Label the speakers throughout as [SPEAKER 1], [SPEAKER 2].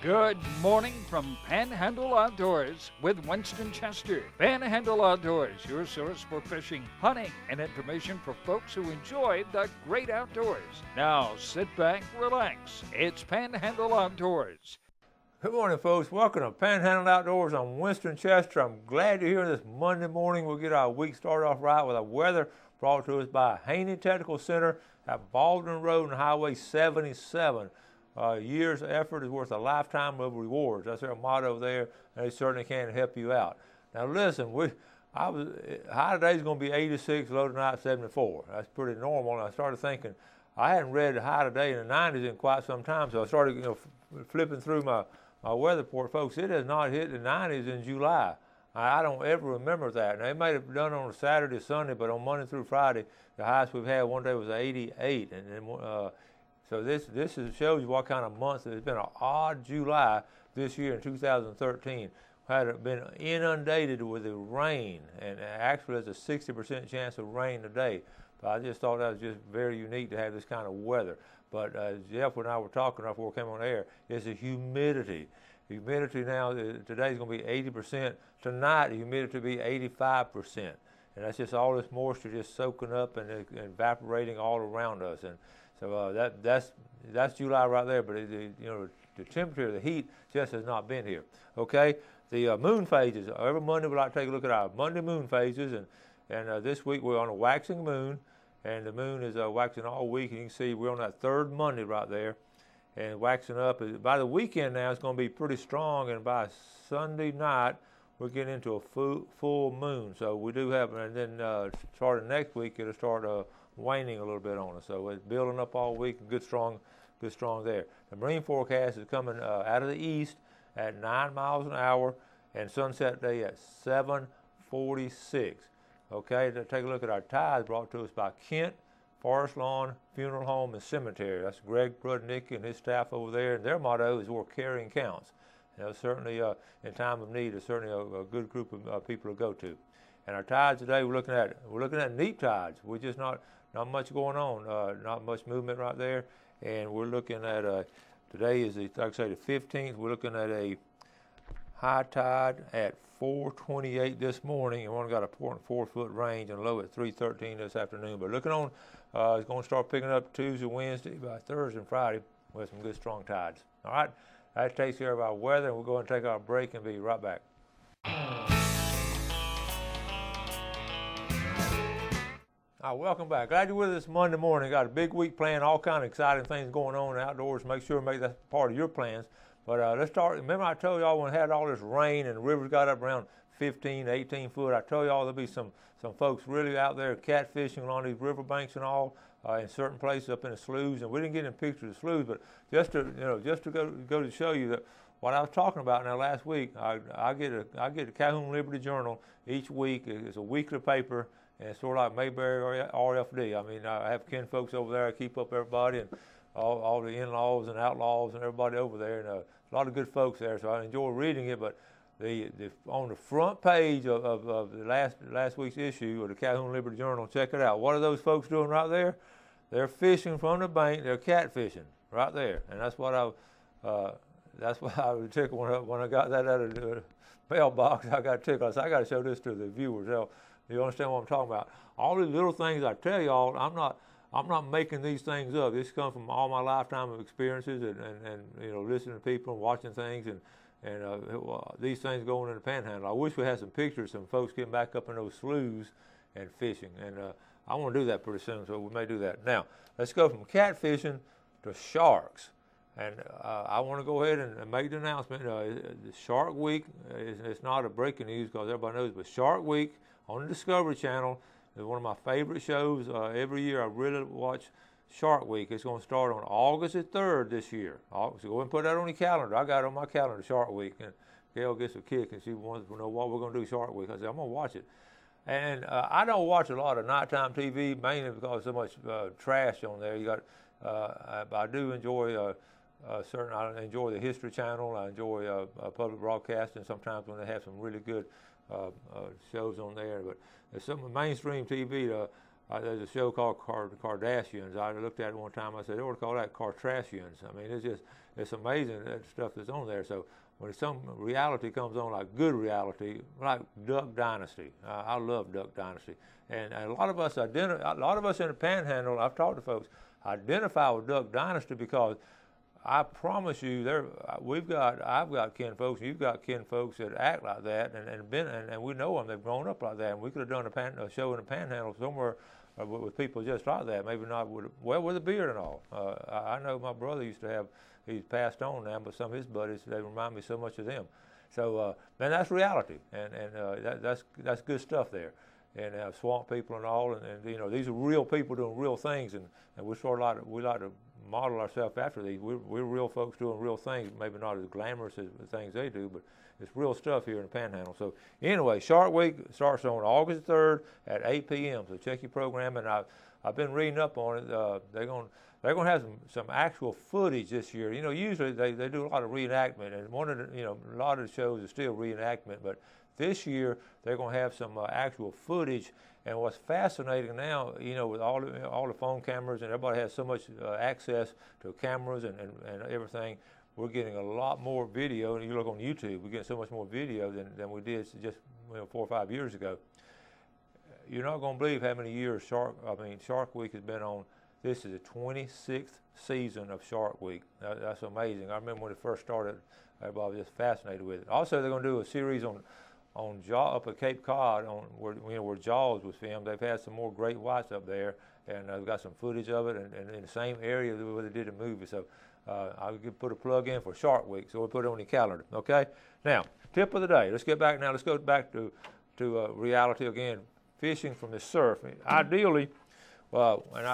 [SPEAKER 1] Good morning from Panhandle Outdoors with Winston Chester. Panhandle Outdoors, your source for fishing, hunting, and information for folks who enjoy the great outdoors. Now sit back, relax. It's Panhandle Outdoors.
[SPEAKER 2] Good morning, folks. Welcome to Panhandle Outdoors. I'm Winston Chester. I'm glad you're here this Monday morning. We'll get our week started off right with our weather brought to us by Haney Technical Center at Baldwin Road and Highway 77. Years of effort is worth a lifetime of rewards. That's their motto there, and they certainly can help you out. Now, listen, high today is going to be 86, low tonight 74. That's pretty normal. And I started thinking, I hadn't read high today in the 90s in quite some time, so I started, flipping through my weather report. Folks, it has not hit the 90s in July. I don't ever remember that. Now, they may have done it on a Saturday, Sunday, but on Monday through Friday, the highest we've had one day was 88, and then. So this shows you what kind of months. It's been an odd July this year in 2013. Had been inundated with the rain, and actually there's a 60% chance of rain today. But I just thought that was just very unique to have this kind of weather. But Jeff and I were talking before we came on air, it's the humidity. Humidity now, today is going to be 80%. Tonight, the humidity will be 85%. And that's just all this moisture just soaking up and evaporating all around us. And so that's July right there, but the temperature, the heat just has not been here. Okay, the moon phases. Every Monday we like to take a look at our Monday moon phases, and this week we're on a waxing moon, and the moon is waxing all week. And you can see we're on that third Monday right there, and waxing up. By the weekend now it's going to be pretty strong, and by Sunday night we're getting into a full moon. So we do have, and then starting next week it'll start waning a little bit on us. So it's building up all week, and good strong there. The marine forecast is coming out of the east at 9 miles an hour, and sunset day at 7:46. Okay, to take a look at our tides brought to us by Kent Forest Lawn Funeral Home and Cemetery. That's Greg Prudnick and his staff over there, and their motto is where caring counts. Certainly in time of need, it's certainly a good group of people to go to. And our tides today, we're looking at neap tides. We're just not much going on, not much movement right there. And we're looking at, today is, like I say, the 15th. We're looking at a high tide at 4:28 this morning, and we only got a 4-foot range, and a low at 3:13 this afternoon. But looking on, it's going to start picking up Tuesday, Wednesday, by Thursday and Friday with some good strong tides. All right, that takes care of our weather, and we'll go and take our break and be right back. All right, welcome back. Glad you're with us Monday morning. Got a big week planned, all kind of exciting things going on outdoors. Make sure to make that part of your plans. But let's start. Remember I told y'all when it had all this rain and the rivers got up around 15, 18 foot, I told y'all there'll be some folks really out there catfishing along these riverbanks and all in certain places up in the sloughs. And we didn't get any pictures of the sloughs, but just to go to show you that what I was talking about now last week, I get a Calhoun Liberty Journal each week. It's a weekly paper. And it's sort of like Mayberry or RFD. I mean, I have kin folks over there. I keep up everybody and all the in-laws and outlaws and everybody over there. And a lot of good folks there, so I enjoy reading it. But on the front page of the last week's issue of the Calhoun Liberty Journal, check it out. What are those folks doing right there? They're fishing from the bank. They're catfishing right there. And that's what I was tickled when I got that out of the mailbox. I got tickled. I said, I got to show this to the viewers. You understand what I'm talking about? All these little things I tell y'all, I'm not making these things up. This comes from all my lifetime of experiences and listening to people and watching things and these things going in the Panhandle. I wish we had some pictures of some folks getting back up in those sloughs and fishing. And I want to do that pretty soon, so we may do that. Now, let's go from catfishing to sharks. And I want to go ahead and make the announcement. The Shark Week, it's not a breaking news because everybody knows, but Shark Week on the Discovery Channel is one of my favorite shows. Every year I really watch Shark Week. It's going to start on August the 3rd this year. So go ahead and put that on your calendar. I got it on my calendar, Shark Week. And Gail gets a kick and she wants to know what we're going to do Shark Week. I said, I'm going to watch it. And I don't watch a lot of nighttime TV, mainly because there's so much trash on there. I do enjoy I enjoy the History Channel. I enjoy public broadcasting sometimes when they have some really good shows on there. But there's some mainstream TV. there's a show called Kardashians. I looked at it one time. I said, they ought to call that Kardashians. I mean, it's amazing that stuff that's on there. So when some reality comes on, like good reality, like Duck Dynasty, I love Duck Dynasty. And a lot of us in the Panhandle, I've talked to folks, identify with Duck Dynasty because I promise you, I've got kin folks, you've got kin folks that act like that, and we know them. They've grown up like that, and we could have done a show in the Panhandle somewhere with people just like that. Maybe not with a beard and all. I know my brother used to have. He's passed on now, but some of his buddies, they remind me so much of them. So, man, that's reality, and that's good stuff there. And swamp people and all, and you know, these are real people doing real things, and we like to model ourselves after these. We're real folks doing real things, maybe not as glamorous as the things they do, but it's real stuff here in the Panhandle. So anyway, Shark Week starts on August 3rd at 8 p.m. So check your program, and I've been reading up on it. They're going to have some actual footage this year. You know, usually they do a lot of reenactment, and a lot of the shows are still reenactment, but this year they're going to have some actual footage. And what's fascinating now, you know, with all the phone cameras, and everybody has so much access to cameras and everything, we're getting a lot more video. And you look on YouTube, we're getting so much more video than we did just 4 or 5 years ago. You're not going to believe how many years Shark Week has been on. This is the 26th season of Shark Week. That's amazing. I remember when it first started, everybody was just fascinated with it. Also, they're going to do a series on up at Cape Cod, where Jaws was filmed. They've had some more great whites up there, and they've got some footage of it, and in the same area where they did the movie. So I could put a plug in for Shark Week, so we'll put it on the calendar. Okay. Now, tip of the day. Let's go back to reality again. Fishing from the surf. Ideally, and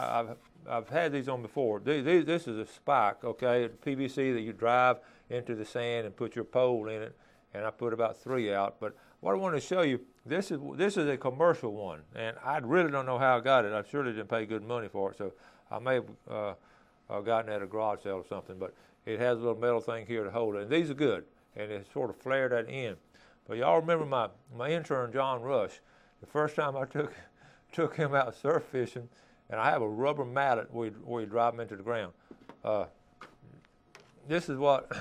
[SPEAKER 2] I've had these on before. This is a spike, okay, PVC that you drive into the sand and put your pole in it, and I put about 3 out. But what I want to show you, this is a commercial one, and I really don't know how I got it. I surely didn't pay good money for it, so I may have gotten it at a garage sale or something. But it has a little metal thing here to hold it, and these are good, and it's sort of flared at the end. But y'all remember my intern John Rush? The first time I took him out surf fishing, and I have a rubber mallet where you drive him into the ground. This is what,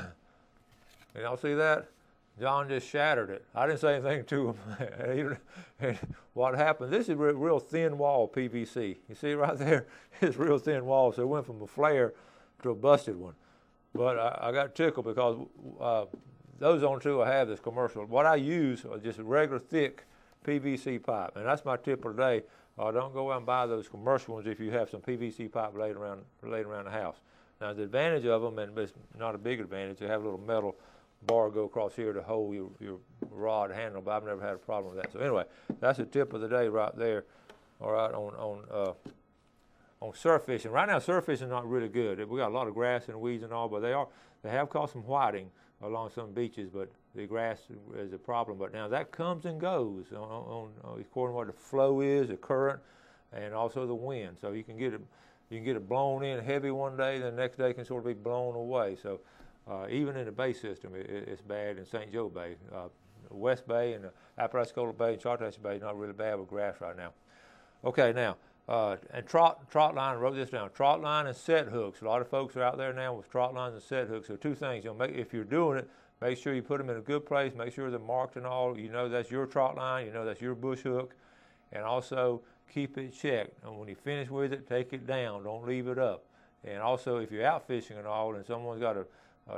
[SPEAKER 2] y'all see that? John just shattered it. I didn't say anything to him. And what happened, this is real thin wall PVC. You see right there? It's real thin wall, so it went from a flare to a busted one. But I got tickled because those only two I have this commercial. What I use are just a regular thick PVC pipe, and that's my tip of the day. Don't go out and buy those commercial ones if you have some PVC pipe laid around the house. Now, the advantage of them, and it's not a big advantage, you have a little metal bar go across here to hold your rod handle, but I've never had a problem with that. So anyway, that's the tip of the day right there. All right, on surf fishing. Right now, surf fishing is not really good. We got a lot of grass and weeds and all, but they have caused some whiting along some beaches, but the grass is a problem. But now that comes and goes according to what the flow is, the current, and also the wind. So you can get it blown in heavy one day, then the next day it can sort of be blown away. So even in the bay system, it's bad in St. Joe Bay. West Bay and Apalachicola Bay and Chartiers Bay not really bad with grass right now. Okay, now, and trot line, I wrote this down, trot line and set hooks. A lot of folks are out there now with trot lines and set hooks. So two things, if you're doing it, make sure you put them in a good place, make sure they're marked and all. You know that's your trot line, you know that's your bush hook, and also keep it checked. And when you finish with it, take it down, don't leave it up. And also, if you're out fishing and all, and someone's got a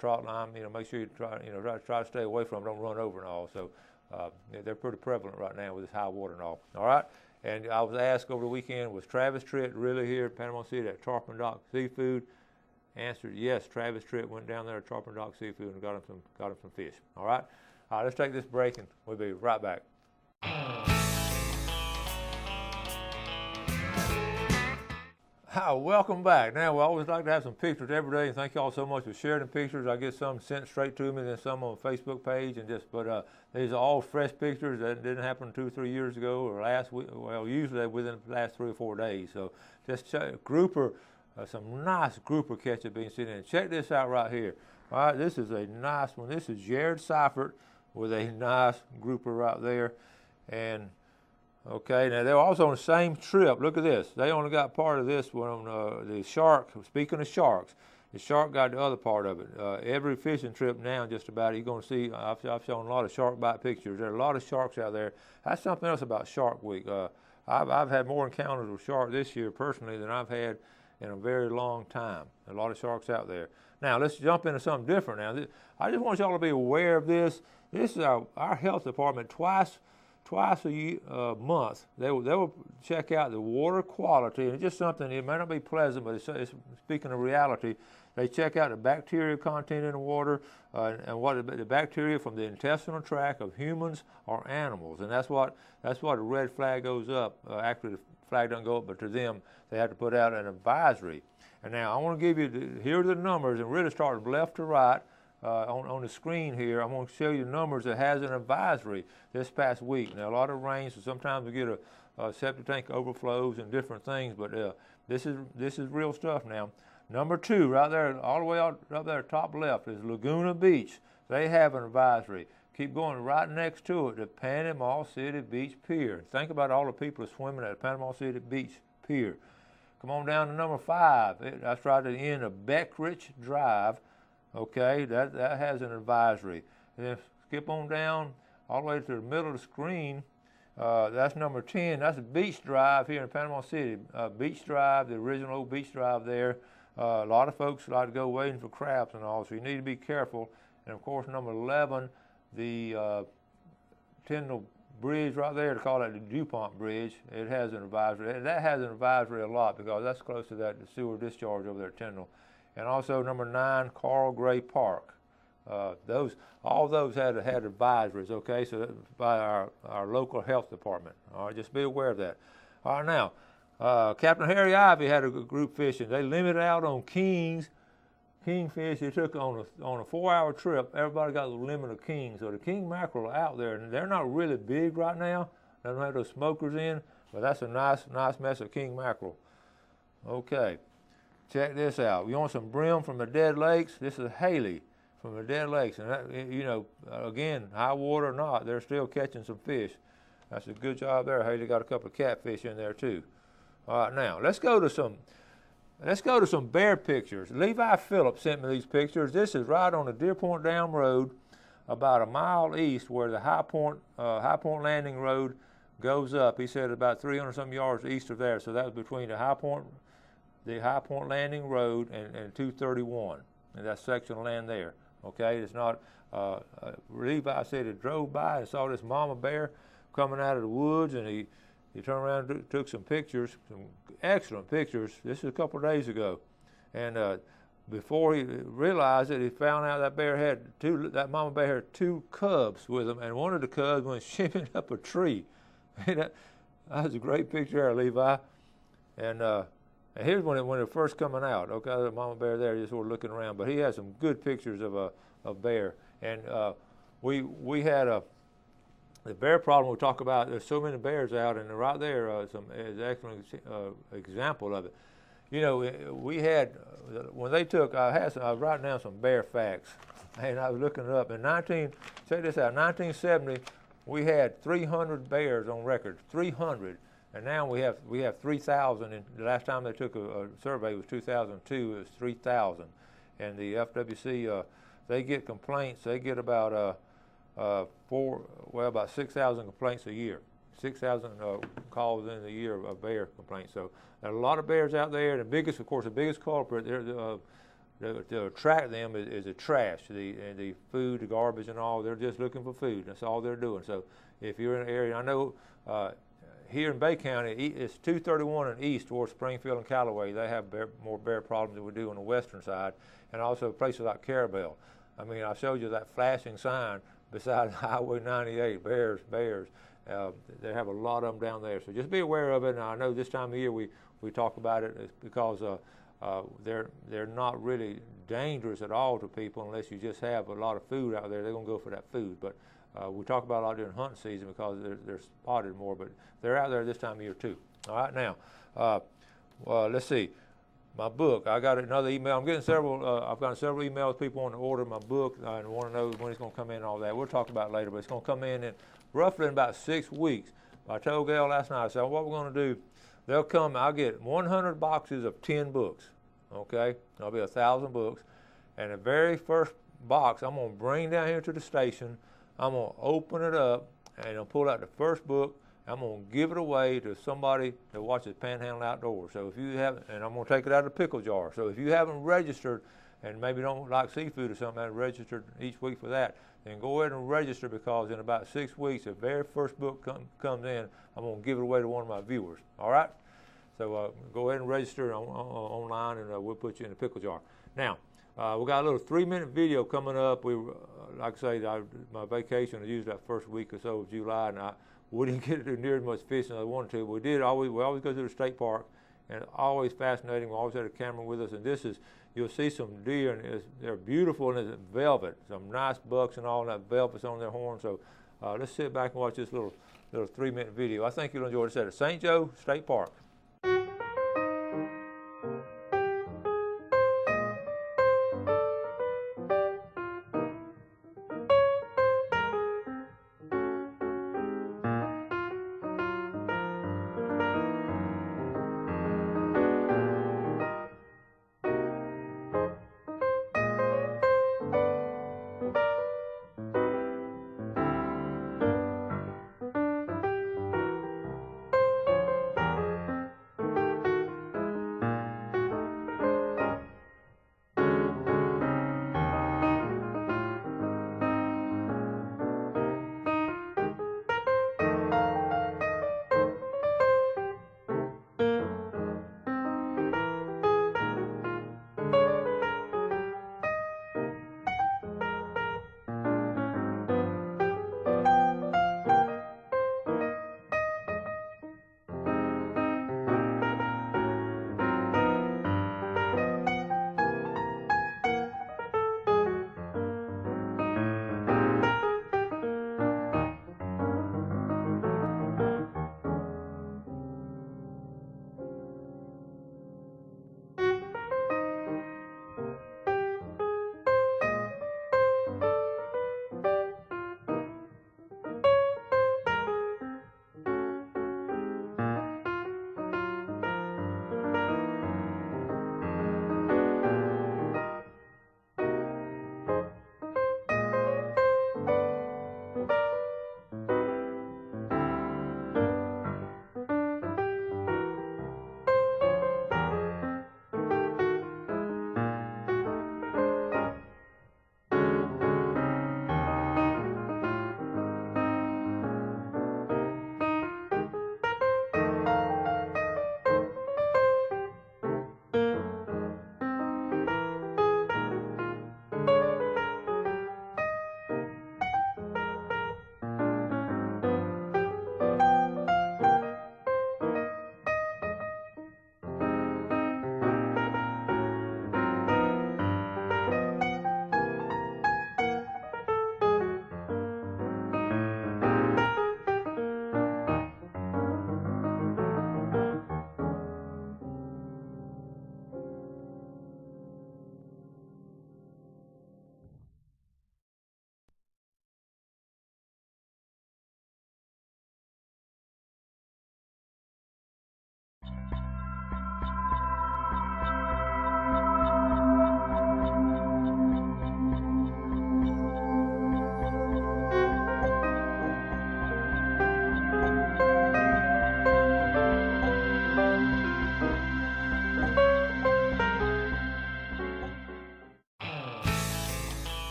[SPEAKER 2] trot line, make sure you try to stay away from them, don't run over and all. So they're pretty prevalent right now with this high water and all. All right. And I was asked over the weekend, was Travis Tritt really here at Panama City at Tarpon Dock Seafood? Answered yes. Travis Tritt went down there at Tarpon Dock Seafood and got him some fish. All right. All right. Let's take this break and we'll be right back. Hi, welcome back. Now, we always like to have some pictures every day, and thank y'all so much for sharing the pictures. I get some sent straight to me, and then some on the Facebook page, but these are all fresh pictures that didn't happen 2 or 3 years ago or last week. Well, usually within the last 3 or 4 days. So just grouper, some nice grouper catch being seen in. Check this out right here. All right, this is a nice one. This is Jared Seifert with a nice grouper right there, and Okay, now they were also on the same trip. Look at this. They only got part of this one on the shark. Speaking of sharks, the shark got the other part of it. Every fishing trip now, just about, you're going to see, I've shown a lot of shark bite pictures. There are a lot of sharks out there. That's something else about Shark Week. I've had more encounters with sharks this year personally than I've had in a very long time. A lot of sharks out there. Now, let's jump into something different now. I just want y'all to be aware of this. This is our health department twice a month. They will check out the water quality, and it's just something, it may not be pleasant, but it's speaking of reality. They check out the bacteria content in the water and what the bacteria from the intestinal tract of humans or animals, and that's what the red flag goes up. Actually, the flag doesn't go up, but to them, they have to put out an advisory. And now I want to give you here are the numbers, and really start from left to right. On the screen here, I'm going to show you the numbers that has an advisory this past week. Now, a lot of rain, so sometimes we get a septic tank overflows and different things, but this is real stuff now. Number 2, right there, all the way up there, top left, is Laguna Beach. They have an advisory. Keep going right next to it, the Panama City Beach Pier. Think about all the people swimming at the Panama City Beach Pier. Come on down to number 5. That's right at the end of Beckrich Drive. Okay, that has an advisory. And then skip on down all the way to the middle of the screen. That's number 10. That's Beach Drive here in Panama City. Beach Drive, the original old Beach Drive there. A lot of folks like to go wading for crabs and all, so you need to be careful. And of course, number 11, the Tyndall Bridge right there, to call that the DuPont Bridge, it has an advisory. And that has an advisory a lot because that's close to the sewer discharge over there at Tyndall. And also number 9, Carl Gray Park. All those had advisories, okay, so by our local health department. All right, just be aware of that. All right, now, Captain Harry Ivy had a group fishing. They limited out on kingfish. They took on a 4-hour trip. Everybody got a limit of king. So the king mackerel are out there, and they're not really big right now. They don't have those smokers in, but that's a nice mess of king mackerel. Okay. Check this out. You want some brim from the Dead Lakes? This is Haley from the Dead Lakes. And that, again, high water or not, they're still catching some fish. That's a good job there. Haley got a couple of catfish in there too. All right, now let's go to some bear pictures. Levi Phillips sent me these pictures. This is right on the Deer Point Dam Road, about a mile east where the High Point Landing Road goes up. He said about 300-some yards east of there. So that was between the High Point Landing Road and 231, and that section of land there. Okay, it's not. Levi said he drove by and saw this mama bear coming out of the woods, and he turned around and took some pictures, some excellent pictures. This is a couple of days ago, and before he realized it, he found out that mama bear had 2 cubs with him, and one of the cubs went shimmying up a tree. that was a great picture there, Levi, and here's when it first coming out. Okay, the mama bear there, just sort of looking around. But he had some good pictures of a bear. And we had the bear problem we talk about. There's so many bears out, and right there is an excellent example of it. We had when they took. I was writing down some bear facts, and I was looking it up. Check this out. 1970, we had 300 bears on record. 300. And now we have 3,000. And the last time they took a survey was 2002. It was 3,000. And the FWC, they get complaints. They get about about 6,000 complaints a year. 6,000 calls in the year of bear complaints. So there are a lot of bears out there. The biggest culprit to attract them is the trash, the food, the garbage, and all. They're just looking for food. That's all they're doing. So if you're in an area, I know. Here in Bay County, it's 231 and east towards Springfield and Callaway. They have more bear problems than we do on the western side, and also places like Carabel. I mean, I showed you that flashing sign beside Highway 98, bears. They have a lot of them down there, so just be aware of it. And I know this time of year we talk about it is because they're not really dangerous at all to people unless you just have a lot of food out there. They're going to go for that food, but we talk about it a lot during hunting season because they're spotted more, but they're out there this time of year too. All right, now, let's see. My book, I got another email. I've gotten several emails, people want to order my book and want to know when it's going to come in and all that. We'll talk about it later, but it's going to come in roughly in about 6 weeks. I told Gail last night, I said, what we're going to do, they'll come, I'll get 100 boxes of 10 books, okay? That'll be 1,000 books. And the very first box, I'm going to bring down here to the station. I'm going to open it up, and I'll pull out the first book. I'm going to give it away to somebody that watches Panhandle Outdoors. So if you haven't, and I'm going to take it out of the pickle jar. So if you haven't registered and maybe don't like seafood or something, haven't registered each week for that, then go ahead and register, because in about 6 weeks, the very first book comes in, I'm going to give it away to one of my viewers. All right? So go ahead and register online, and we'll put you in the pickle jar. Now, we got a little 3-minute video coming up. Like I say, my vacation, I used that first week or so of July, and we didn't get to do near as much fishing as I wanted to. We always go to the state park, and it's always fascinating. We always had a camera with us, and you'll see some deer, and they're beautiful, and it's velvet. Some nice bucks and all, and that velvet's on their horns. So let's sit back and watch this little 3-minute video. I think you'll enjoy it. It's at St. Joe State Park.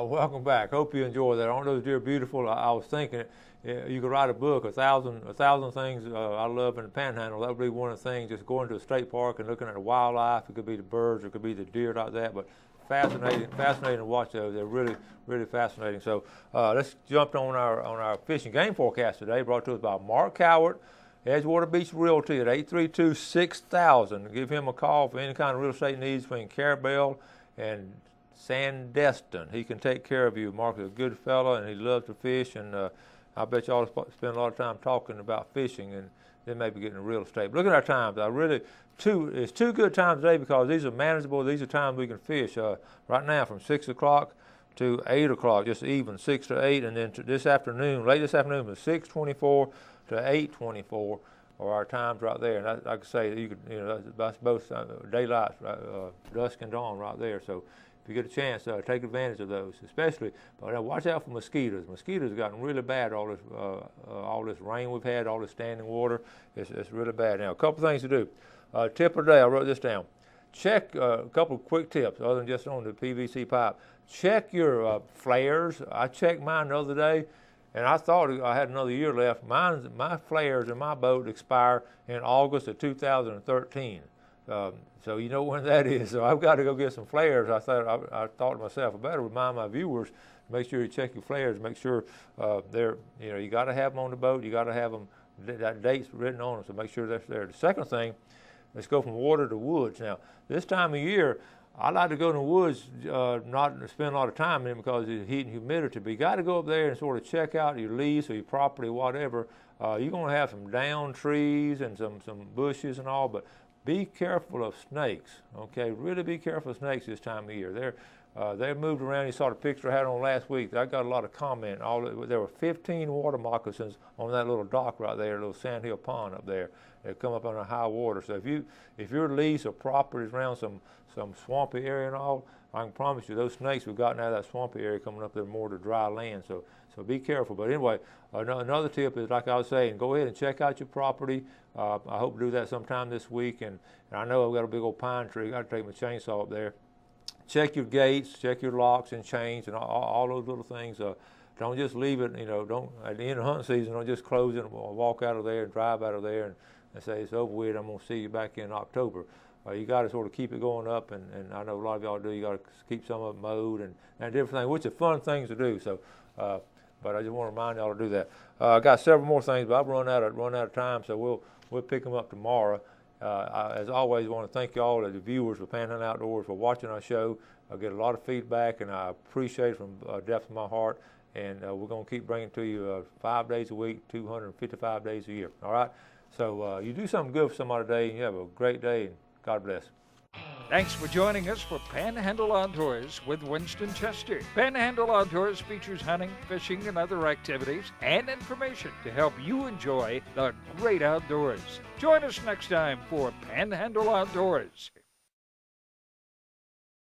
[SPEAKER 2] Welcome back. Hope you enjoy that. Aren't those deer beautiful? I was thinking you could write a book, a thousand things I love in the Panhandle. That would be one of the things, just going to a state park and looking at the wildlife. It could be the birds, or it could be the deer like that. But fascinating to watch those. They're really, really fascinating. So let's jump on our fishing game forecast today, brought to us by Mark Cowart, Edgewater Beach Realty at 832-6000. Give him a call for any kind of real estate needs between Carabel and Sandestin. He can take care of you. Mark is a good fella, and he loves to fish, and I bet you all spend a lot of time talking about fishing, and then maybe getting into real estate. But look at our times. It's two good times today, because these are manageable. These are times we can fish. Right now from 6 o'clock to 8 o'clock, just even 6 to 8, and then this afternoon, late this afternoon, from 6:24 to 8:24 are our times right there. And like I say, you could, that's both daylight, dusk and dawn right there. So if you get a chance, take advantage of those, especially. But watch out for mosquitoes. Mosquitoes have gotten really bad. All this rain we've had, all this standing water, it's really bad. Now, a couple things to do. Tip of the day, I wrote this down. Check a couple of quick tips, other than just on the PVC pipe. Check your flares. I checked mine the other day, and I thought I had another year left. My flares in my boat expire in August of 2013. So you know when that is. So I've got to go get some flares. I thought to myself, I better remind my viewers, make sure you check your flares. Make sure they're, you got to have them on the boat. You got to have them, that date's written on them. So make sure that's there. The second thing, let's go from water to woods. Now, this time of year, I like to go in the woods, not spend a lot of time in it because of the heat and humidity, but you got to go up there and sort of check out your lease or your property, whatever. You're going to have some down trees and some bushes and all, but be careful of snakes, okay? Really be careful of snakes this time of year. They're moved around. You saw the picture I had on last week. I got a lot of comment. There were 15 water moccasins on that little dock right there, a little sandhill pond up there. They come up under high water. So if your lease or property is around some swampy area and all, I can promise you those snakes have gotten out of that swampy area coming up there more to dry land. So be careful. But anyway, another tip is, like I was saying, go ahead and check out your property. I hope to do that sometime this week. And I know I've got a big old pine tree. I got to take my chainsaw up there. Check your gates, check your locks and chains and all those little things. Don't just leave it, don't, at the end of hunting season, don't just close it and walk out of there and drive out of there and say it's over with, I'm going to see you back in October. You got to sort of keep it going up, and I know a lot of y'all do. You got to keep some of it mowed and different things, which are fun things to do. So, but I just want to remind y'all to do that. I got several more things, but I've run out of time, so we'll pick them up tomorrow. As always, I want to thank y'all, the viewers of Panhandle Outdoors, for watching our show. I get a lot of feedback, and I appreciate it from the depth of my heart. And we're going to keep bringing it to you 5 days a week, 255 days a year. All right? So you do something good for somebody today, and you have a great day, and God bless.
[SPEAKER 1] Thanks for joining us for Panhandle Outdoors with Winston Chester. Panhandle Outdoors features hunting, fishing, and other activities and information to help you enjoy the great outdoors. Join us next time for Panhandle Outdoors.